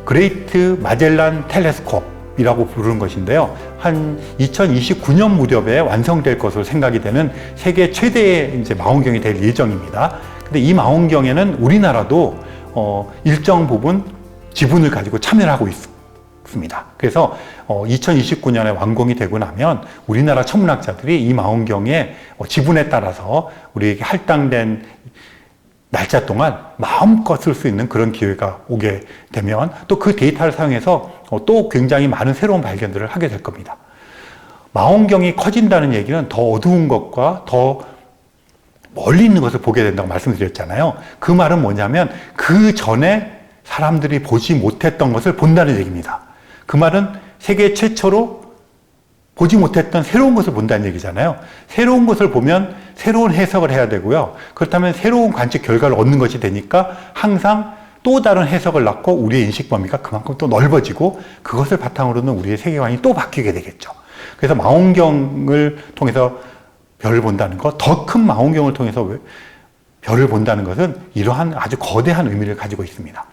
그레이트 마젤란 텔레스콥이라고 부르는 것인데요. 한 2029년 무렵에 완성될 것으로 생각이 되는 세계 최대의 이제 망원경이 될 예정입니다. 근데 이 망원경에는 우리나라도 일정 부분 지분을 가지고 참여를 하고 있습니다. 그래서 2029년에 완공이 되고 나면 우리나라 천문학자들이 이 망원경의 지분에 따라서 우리에게 할당된 날짜 동안 마음껏 쓸 수 있는 그런 기회가 오게 되면 또 그 데이터를 사용해서 또 굉장히 많은 새로운 발견들을 하게 될 겁니다. 망원경이 커진다는 얘기는 더 어두운 것과 더 멀리 있는 것을 보게 된다고 말씀드렸잖아요. 그 말은 뭐냐면 그 전에 사람들이 보지 못했던 것을 본다는 얘기입니다. 그 말은 세계 최초로 보지 못했던 새로운 것을 본다는 얘기잖아요. 새로운 것을 보면 새로운 해석을 해야 되고요. 그렇다면 새로운 관측 결과를 얻는 것이 되니까 항상 또 다른 해석을 낳고 우리의 인식 범위가 그만큼 또 넓어지고 그것을 바탕으로는 우리의 세계관이 또 바뀌게 되겠죠. 그래서 망원경을 통해서 별을 본다는 것, 더 큰 망원경을 통해서 별을 본다는 것은 이러한 아주 거대한 의미를 가지고 있습니다.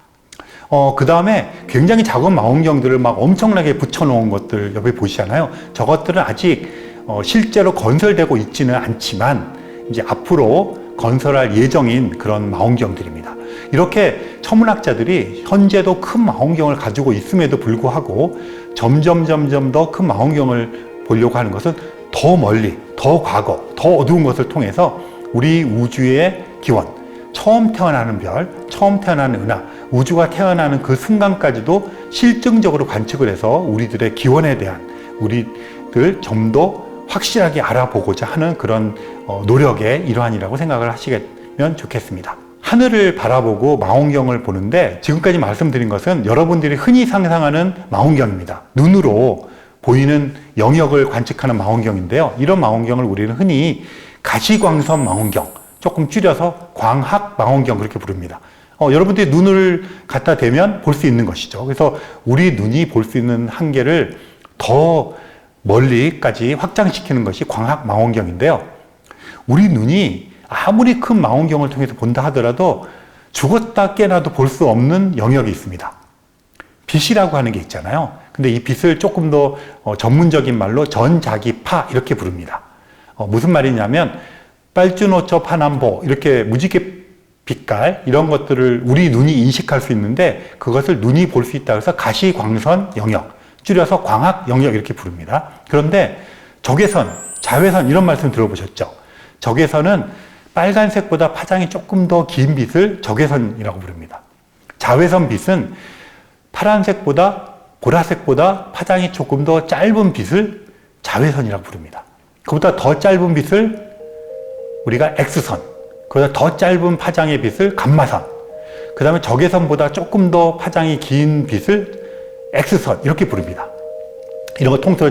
그 다음에 굉장히 작은 망원경들을 막 엄청나게 붙여놓은 것들 옆에 보시잖아요. 저것들은 아직 실제로 건설되고 있지는 않지만 이제 앞으로 건설할 예정인 그런 망원경들입니다. 이렇게 천문학자들이 현재도 큰 망원경을 가지고 있음에도 불구하고 점점 더 큰 망원경을 보려고 하는 것은 더 멀리, 더 과거, 더 어두운 것을 통해서 우리 우주의 기원, 처음 태어나는 별, 처음 태어나는 은하, 우주가 태어나는 그 순간까지도 실증적으로 관측을 해서 우리들의 기원에 대한 우리들 좀 더 확실하게 알아보고자 하는 그런 노력의 일환이라고 생각을 하시면 좋겠습니다. 하늘을 바라보고 망원경을 보는데 지금까지 말씀드린 것은 여러분들이 흔히 상상하는 망원경입니다. 눈으로 보이는 영역을 관측하는 망원경인데요. 이런 망원경을 우리는 흔히 가시광선 망원경, 조금 줄여서 광학 망원경 그렇게 부릅니다. 여러분들이 눈을 갖다 대면 볼 수 있는 것이죠. 그래서 우리 눈이 볼 수 있는 한계를 더 멀리까지 확장시키는 것이 광학 망원경인데요. 우리 눈이 아무리 큰 망원경을 통해서 본다 하더라도 죽었다 깨나도 볼 수 없는 영역이 있습니다. 빛이라고 하는 게 있잖아요. 근데 이 빛을 조금 더 전문적인 말로 전자기파 이렇게 부릅니다. 무슨 말이냐면 빨주노초 파남보 이렇게 무지개 빛깔 이런 것들을 우리 눈이 인식할 수 있는데 그것을 눈이 볼 수 있다고 해서 가시광선 영역, 줄여서 광학 영역 이렇게 부릅니다. 그런데 적외선, 자외선 이런 말씀 들어보셨죠? 적외선은 빨간색보다 파장이 조금 더 긴 빛을 적외선이라고 부릅니다. 자외선 빛은 파란색보다 보라색보다 파장이 조금 더 짧은 빛을 자외선이라고 부릅니다. 그보다 더 짧은 빛을 우리가 X선, 그보다 더 짧은 파장의 빛을 감마선, 그 다음에 적외선보다 조금 더 파장이 긴 빛을 X선 이렇게 부릅니다. 이런 거 통틀어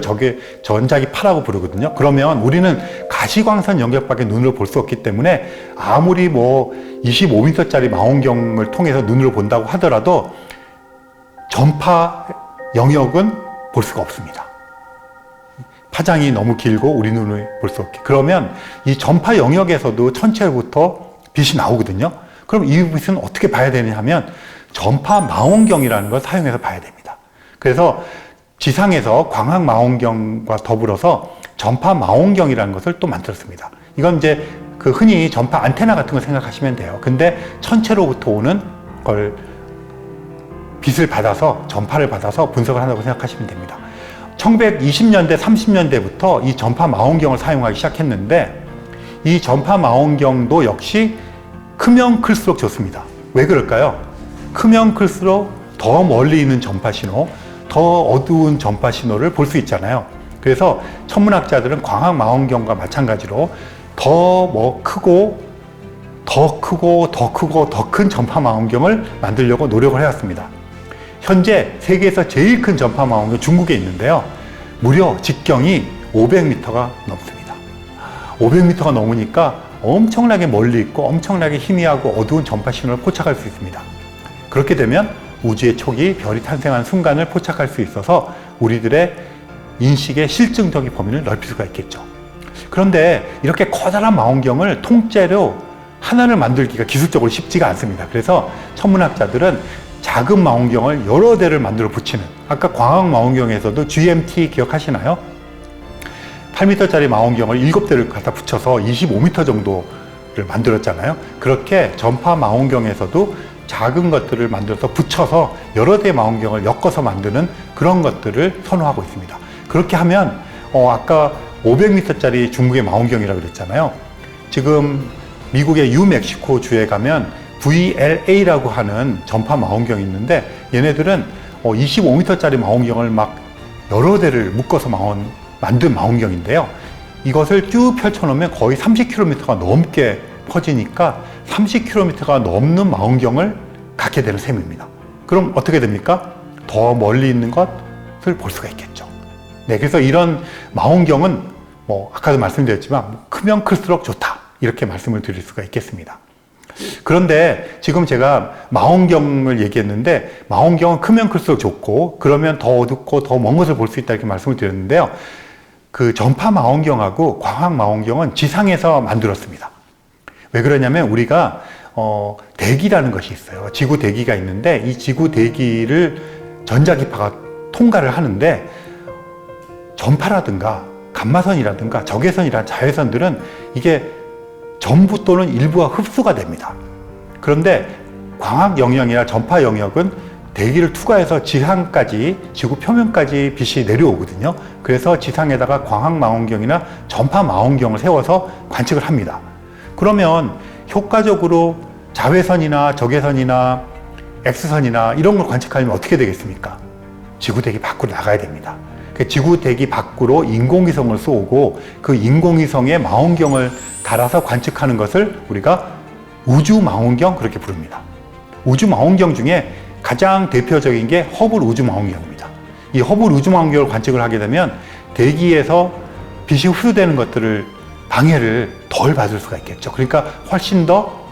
전자기파라고 부르거든요. 그러면 우리는 가시광선 영역밖에 눈으로 볼 수 없기 때문에 아무리 25m짜리 망원경을 통해서 눈으로 본다고 하더라도 전파 영역은 볼 수가 없습니다. 파장이 너무 길고 우리 눈을 볼 수 없게. 그러면 이 전파 영역에서도 천체로부터 빛이 나오거든요. 그럼 이 빛은 어떻게 봐야 되냐 하면 전파 망원경이라는 걸 사용해서 봐야 됩니다. 그래서 지상에서 광학 망원경과 더불어서 전파 망원경이라는 것을 또 만들었습니다. 이건 이제 그 흔히 전파 안테나 같은 걸 생각하시면 돼요. 근데 천체로부터 오는 걸 빛을 받아서 전파를 받아서 분석을 한다고 생각하시면 됩니다. 1920년대, 30년대부터 이 전파 망원경을 사용하기 시작했는데 이 전파 망원경도 역시 크면 클수록 좋습니다. 왜 그럴까요? 크면 클수록 더 멀리 있는 전파 신호, 더 어두운 전파 신호를 볼 수 있잖아요. 그래서 천문학자들은 광학 망원경과 마찬가지로 더 크고 더 큰 전파 망원경을 만들려고 노력을 해왔습니다. 현재 세계에서 제일 큰 전파 망원경 중국에 있는데요. 무려 직경이 500m가 넘습니다. 500m가 넘으니까 엄청나게 멀리 있고 엄청나게 희미하고 어두운 전파 신호를 포착할 수 있습니다. 그렇게 되면 우주의 초기 별이 탄생한 순간을 포착할 수 있어서 우리들의 인식의 실증적인 범위를 넓힐 수가 있겠죠. 그런데 이렇게 커다란 망원경을 통째로 하나를 만들기가 기술적으로 쉽지가 않습니다. 그래서 천문학자들은 작은 망원경을 여러 대를 만들어 붙이는, 아까 광학 망원경에서도 GMT 기억하시나요? 8m짜리 망원경을 7대를 갖다 붙여서 25m 정도를 만들었잖아요. 그렇게 전파 망원경에서도 작은 것들을 만들어서 붙여서 여러 대의 망원경을 엮어서 만드는 그런 것들을 선호하고 있습니다. 그렇게 하면 아까 500m짜리 중국의 망원경이라고 그랬잖아요. 지금 미국의 뉴멕시코 주에 가면 VLA라고 하는 전파 망원경이 있는데, 얘네들은 25m짜리 망원경을 막 여러 대를 묶어서 만든 망원경인데요. 이것을 쭉 펼쳐놓으면 거의 30km가 넘게 퍼지니까 30km가 넘는 망원경을 갖게 되는 셈입니다. 그럼 어떻게 됩니까? 더 멀리 있는 것을 볼 수가 있겠죠. 네, 그래서 이런 망원경은 아까도 말씀드렸지만 크면 클수록 좋다, 이렇게 말씀을 드릴 수가 있겠습니다. 그런데 지금 제가 망원경을 얘기했는데, 망원경은 크면 클수록 좋고 그러면 더 어둡고 더 먼 것을 볼 수 있다, 이렇게 말씀을 드렸는데요. 그 전파 망원경하고 광학 망원경은 지상에서 만들었습니다. 왜 그러냐면 우리가 대기라는 것이 있어요. 지구 대기가 있는데 이 지구 대기를 전자기파가 통과를 하는데, 전파라든가 감마선이라든가 적외선이라는 자외선들은 이게 전부 또는 일부가 흡수가 됩니다. 그런데 광학 영역이나 전파 영역은 대기를 투과해서 지상까지, 지구 표면까지 빛이 내려오거든요. 그래서 지상에다가 광학 망원경이나 전파 망원경을 세워서 관측을 합니다. 그러면 효과적으로 자외선이나 적외선이나 X선이나 이런 걸 관측하려면 어떻게 되겠습니까? 지구 대기 밖으로 나가야 됩니다. 지구 대기 밖으로 인공위성을 쏘고 그 인공위성에 망원경을 달아서 관측하는 것을 우리가 우주 망원경, 그렇게 부릅니다. 우주 망원경 중에 가장 대표적인 게 허블 우주 망원경입니다. 이 허블 우주 망원경을 관측을 하게 되면 대기에서 빛이 흡수되는 것들을 방해를 덜 받을 수가 있겠죠. 그러니까 훨씬 더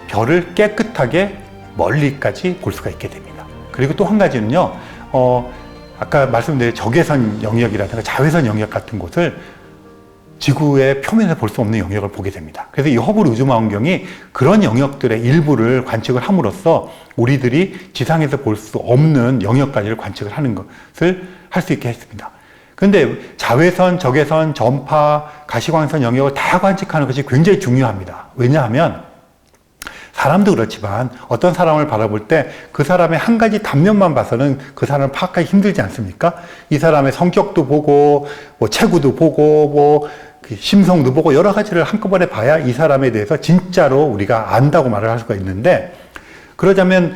별을 깨끗하게 멀리까지 볼 수가 있게 됩니다. 그리고 또 한 가지는요, 아까 말씀드린 적외선 영역이라든가 자외선 영역 같은 곳을 지구의 표면에서 볼 수 없는 영역을 보게 됩니다. 그래서 이 허블 우주 망원경이 그런 영역들의 일부를 관측을 함으로써 우리들이 지상에서 볼 수 없는 영역까지를 관측을 하는 것을 할 수 있게 했습니다. 그런데 자외선, 적외선, 전파, 가시광선 영역을 다 관측하는 것이 굉장히 중요합니다. 왜냐하면 사람도 그렇지만 어떤 사람을 바라볼 때 그 사람의 한 가지 단면만 봐서는 그 사람을 파악하기 힘들지 않습니까? 이 사람의 성격도 보고, 체구도 보고, 심성도 보고, 여러 가지를 한꺼번에 봐야 이 사람에 대해서 진짜로 우리가 안다고 말을 할 수가 있는데, 그러자면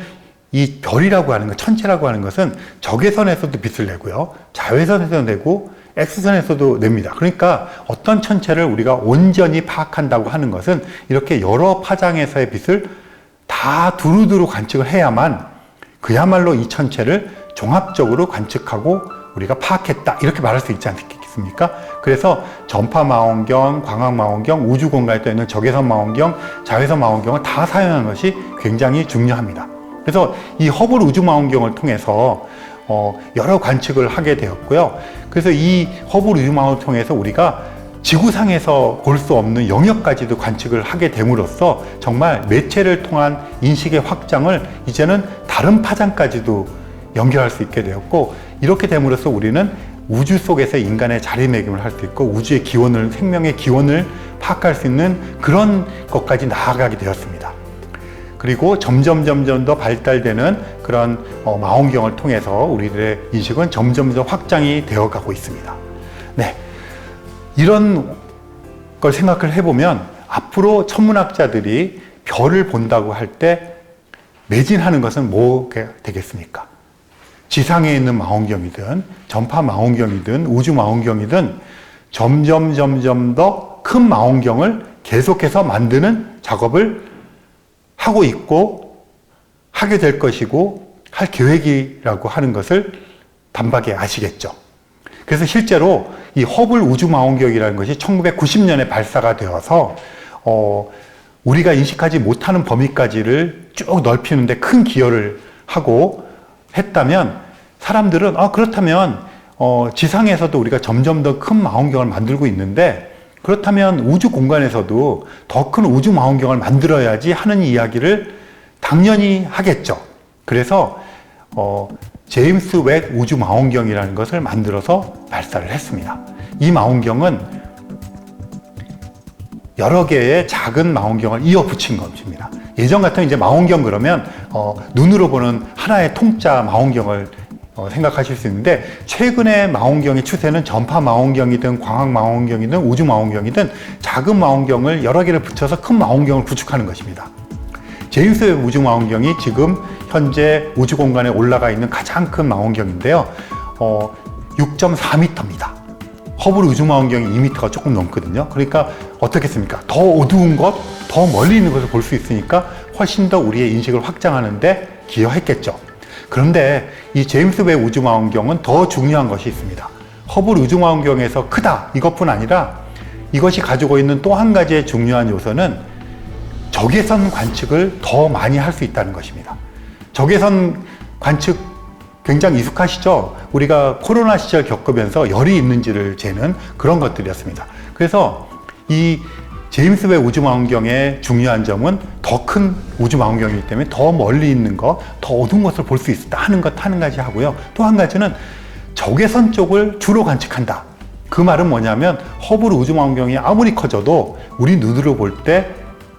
이 별이라고 하는 것, 천체라고 하는 것은 적외선에서도 빛을 내고요, 자외선에서도 내고, X선에서도 냅니다. 그러니까 어떤 천체를 우리가 온전히 파악한다고 하는 것은 이렇게 여러 파장에서의 빛을 다 두루두루 관측을 해야만 그야말로 이 천체를 종합적으로 관측하고 우리가 파악했다, 이렇게 말할 수 있지 않겠습니까? 그래서 전파 망원경, 광학 망원경, 우주 공간에 떠 있는 적외선 망원경, 자외선 망원경을 다 사용하는 것이 굉장히 중요합니다. 그래서 이 허블 우주 망원경을 통해서 여러 관측을 하게 되었고요. 그래서 이 허블 우주 망원경을 통해서 우리가 지구상에서 볼 수 없는 영역까지도 관측을 하게 됨으로써 정말 매체를 통한 인식의 확장을 이제는 다른 파장까지도 연결할 수 있게 되었고, 이렇게 됨으로써 우리는 우주 속에서 인간의 자리매김을 할 수 있고 우주의 기원을, 생명의 기원을 파악할 수 있는 그런 것까지 나아가게 되었습니다. 그리고 점점 더 발달되는 그런 망원경을 통해서 우리들의 인식은 점점 더 확장이 되어가고 있습니다. 네, 이런 걸 생각을 해보면 앞으로 천문학자들이 별을 본다고 할 때 매진하는 것은 뭐가 되겠습니까? 지상에 있는 망원경이든 전파 망원경이든 우주 망원경이든 점점 더 큰 망원경을 계속해서 만드는 작업을 하고 있고 하게 될 것이고 할 계획이라고 하는 것을 단박에 아시겠죠. 그래서 실제로 이 허블 우주 망원경이라는 것이 1990년에 발사가 되어서 우리가 인식하지 못하는 범위까지를 쭉 넓히는데 큰 기여를 하고 했다면 사람들은 그렇다면 지상에서도 우리가 점점 더 큰 망원경을 만들고 있는데 그렇다면 우주 공간에서도 더 큰 우주 망원경을 만들어야지 하는 이야기를 당연히 하겠죠. 그래서 제임스 웹 우주 망원경이라는 것을 만들어서 발사를 했습니다. 이 망원경은 여러 개의 작은 망원경을 이어 붙인 것입니다. 예전 같으면 이제 망원경 그러면 눈으로 보는 하나의 통짜 망원경을 생각하실 수 있는데 최근의 망원경의 추세는 전파 망원경이든 광학 망원경이든 우주 망원경이든 작은 망원경을 여러 개를 붙여서 큰 망원경을 구축하는 것입니다. 제임스 웹 우주 망원경이 지금 현재 우주 공간에 올라가 있는 가장 큰 망원경인데요. 6.4m입니다. 허블 우주 망원경이 2m가 조금 넘거든요. 그러니까 어떻겠습니까? 더 어두운 것, 더 멀리 있는 것을 볼 수 있으니까 훨씬 더 우리의 인식을 확장하는데 기여했겠죠. 그런데 이 제임스 웹 우주 망원경은 더 중요한 것이 있습니다. 허블 우주 망원경에서 크다 이것뿐 아니라 이것이 가지고 있는 또 한 가지의 중요한 요소는 적외선 관측을 더 많이 할 수 있다는 것입니다. 적외선 관측 굉장히 익숙하시죠? 우리가 코로나 시절 겪으면서 열이 있는지를 재는 그런 것들이었습니다. 그래서 이 제임스 웹 우주 망원경의 중요한 점은 더 큰 우주 망원경이기 때문에 더 멀리 있는 것, 더 어두운 것을 볼 수 있다 하는 것 한 가지 하고요. 또 한 가지는 적외선 쪽을 주로 관측한다. 그 말은 뭐냐면 허블 우주 망원경이 아무리 커져도 우리 눈으로 볼 때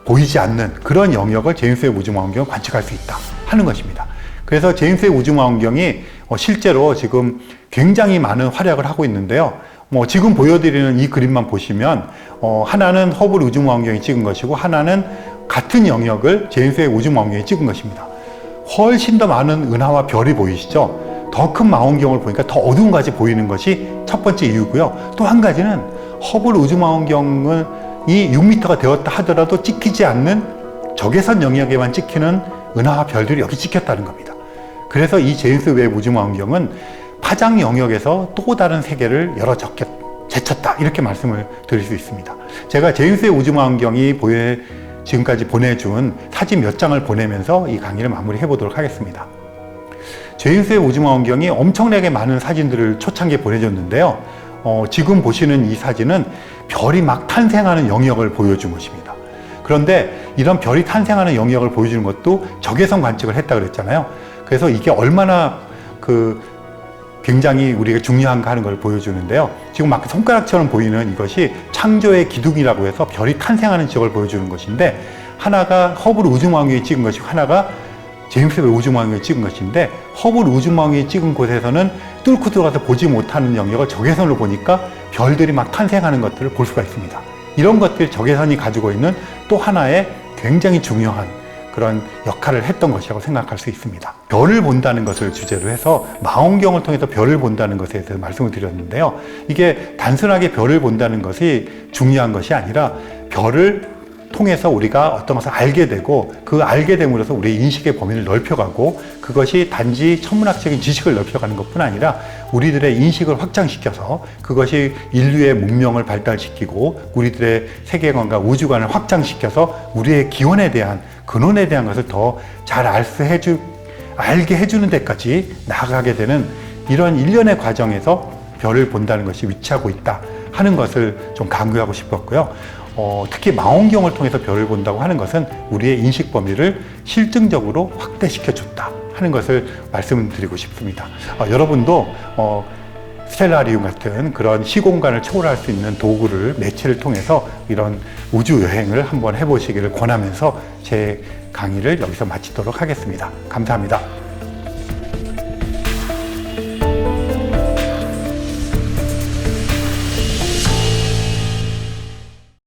보이지 않는 그런 영역을 제임스 웹 우주 망원경은 관측할 수 있다 하는 것입니다. 그래서 제임스 웹 우주 망원경이 실제로 지금 굉장히 많은 활약을 하고 있는데요. 지금 보여드리는 이 그림만 보시면 하나는 허블 우주 망원경이 찍은 것이고 하나는 같은 영역을 제임스 웹 우주 망원경이 찍은 것입니다. 훨씬 더 많은 은하와 별이 보이시죠? 더 큰 망원경을 보니까 더 어두운 것이 보이는 것이 첫 번째 이유고요. 또 한 가지는 허블 우주 망원경은 이 6m가 되었다 하더라도 찍히지 않는 적외선 영역에만 찍히는 은하와 별들이 여기 찍혔다는 겁니다. 그래서 이 제임스 웹 우주 망원경은 파장 영역에서 또 다른 세계를 제쳤다 이렇게 말씀을 드릴 수 있습니다. 제가 제임스 웹 우주 망원경이 지금까지 보내준 사진 몇 장을 보내면서 이 강의를 마무리해 보도록 하겠습니다. 제임스 웹 우주 망원경이 엄청나게 많은 사진들을 초창기에 보내줬는데요. 지금 보시는 이 사진은 별이 막 탄생하는 영역을 보여준 것입니다. 그런데 이런 별이 탄생하는 영역을 보여주는 것도 적외선 관측을 했다 그랬잖아요. 그래서 이게 얼마나 굉장히 우리가 중요한가 하는 걸 보여주는데요. 지금 막 손가락처럼 보이는 이것이 창조의 기둥이라고 해서 별이 탄생하는 지역을 보여주는 것인데 하나가 허블 우주 망원경이 찍은 것이고 하나가 제임스 웹 우주 망원경이 찍은 것인데 허블 우주 망원경이 찍은 곳에서는 뚫고 들어가서 보지 못하는 영역을 적외선으로 보니까 별들이 막 탄생하는 것들을 볼 수가 있습니다. 이런 것들이 적외선이 가지고 있는 또 하나의 굉장히 중요한 그런 역할을 했던 것이라고 생각할 수 있습니다. 별을 본다는 것을 주제로 해서 망원경을 통해서 별을 본다는 것에 대해서 말씀을 드렸는데요. 이게 단순하게 별을 본다는 것이 중요한 것이 아니라 별을 통해서 우리가 어떤 것을 알게 되고 그 알게 됨으로써 우리의 인식의 범위를 넓혀가고 그것이 단지 천문학적인 지식을 넓혀가는 것뿐 아니라 우리들의 인식을 확장시켜서 그것이 인류의 문명을 발달시키고 우리들의 세계관과 우주관을 확장시켜서 우리의 기원에 대한 근원에 대한 것을 더 잘 알게 해주는 데까지 나아가게 되는 이런 일련의 과정에서 별을 본다는 것이 위치하고 있다 하는 것을 좀 강조하고 싶었고요. 특히 망원경을 통해서 별을 본다고 하는 것은 우리의 인식 범위를 실증적으로 확대시켜 줬다 하는 것을 말씀드리고 싶습니다. 여러분도 스텔라리움 같은 그런 시공간을 초월할 수 있는 도구를 매체를 통해서 이런 우주 여행을 한번 해보시기를 권하면서 제 강의를 여기서 마치도록 하겠습니다. 감사합니다.